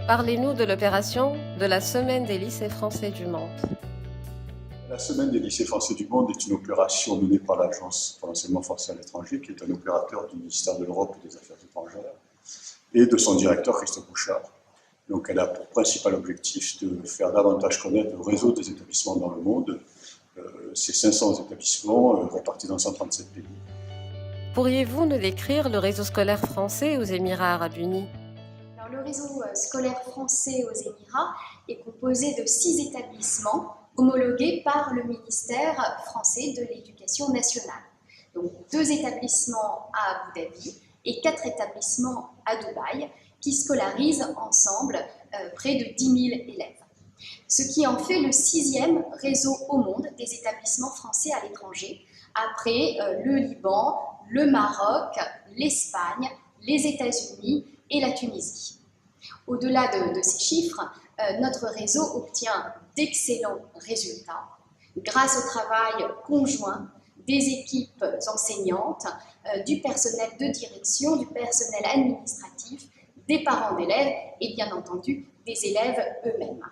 Parlez-nous de l'opération de la Semaine des lycées français du monde. La Semaine des lycées français du monde est une opération menée par l'Agence pour l'enseignement français à l'étranger, qui est un opérateur du ministère de l'Europe et des Affaires étrangères, et de son directeur Christophe Bouchard. Donc elle a pour principal objectif de faire davantage connaître le réseau des établissements dans le monde, ces 500 établissements répartis dans 137 pays. Pourriez-vous nous décrire le réseau scolaire français aux Émirats arabes unis? Alors, le réseau scolaire français aux Émirats est composé de 6 établissements homologués par le ministère français de l'Éducation nationale. Donc 2 établissements à Abu Dhabi et 4 établissements à Dubaï qui scolarisent ensemble près de 10 000 élèves. Ce qui en fait le 6e réseau au monde des établissements français à l'étranger, après le Liban, le Maroc, l'Espagne, les États-Unis et la Tunisie. Au-delà de ces chiffres, notre réseau obtient d'excellents résultats grâce au travail conjoint des équipes enseignantes, du personnel de direction, du personnel administratif, des parents d'élèves et bien entendu des élèves eux-mêmes.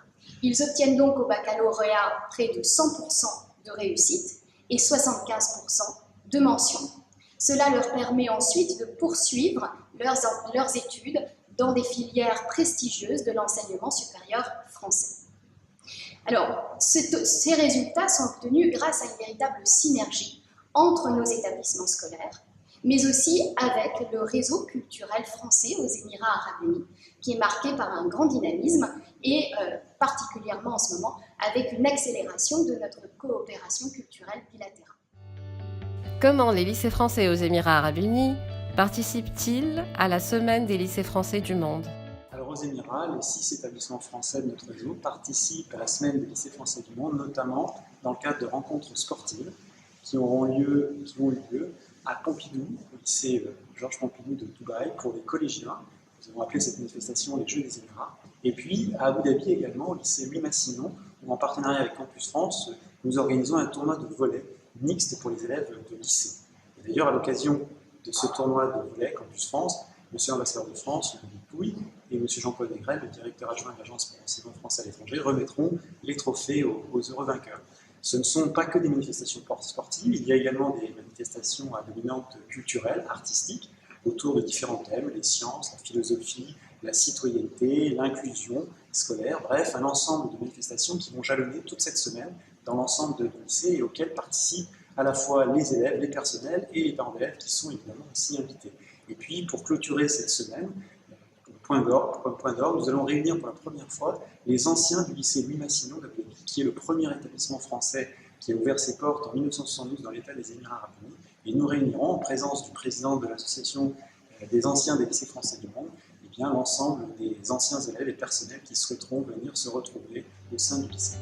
Ils obtiennent donc au baccalauréat près de 100% de réussite et 75% de mention. Cela leur permet ensuite de poursuivre leurs études dans des filières prestigieuses de l'enseignement supérieur français. Alors, ces résultats sont obtenus grâce à une véritable synergie entre nos établissements scolaires, mais aussi avec le réseau culturel français aux Émirats arabes unis, qui est marqué par un grand dynamisme et particulièrement en ce moment avec une accélération de notre coopération culturelle bilatérale. Comment les lycées français aux Émirats arabes unis participent-ils à la Semaine des lycées français du monde? Alors aux Émirats, les 6 établissements français de notre réseau participent à la Semaine des lycées français du monde, notamment dans le cadre de rencontres sportives qui ont eu lieu à Pompidou, au lycée Georges Pompidou de Dubaï, pour les collégiens. Nous avons appelé cette manifestation les Jeux des Émirats. Et puis à Abu Dhabi également, au lycée Louis Massignon, où en partenariat avec Campus France, nous organisons un tournoi de volley mixte pour les élèves de lycée. Et d'ailleurs, à l'occasion de ce tournoi de volley Campus France, M. l'ambassadeur de France, Louis Pouille, et M. Jean-Paul Négrel, le directeur adjoint de l'Agence pour l'enseignement français à l'étranger, remettront les trophées aux heureux vainqueurs. Ce ne sont pas que des manifestations sportives, il y a également des manifestations à dominante culturelle, artistique, autour de différents thèmes, les sciences, la philosophie, la citoyenneté, l'inclusion scolaire, bref, un ensemble de manifestations qui vont jalonner toute cette semaine dans l'ensemble de lycées et auxquelles participent à la fois les élèves, les personnels et les parents d'élèves qui sont évidemment aussi invités. Et puis, pour clôturer cette semaine, point d'orgue, nous allons réunir pour la première fois les anciens du lycée Louis Massignon d'Abu Dhabi, qui est le premier établissement français qui a ouvert ses portes en 1972 dans l'État des Émirats arabes unis. Et nous réunirons, en présence du président de l'association des anciens des lycées français du monde, l'ensemble des anciens élèves et personnels qui souhaiteront venir se retrouver au sein du lycée.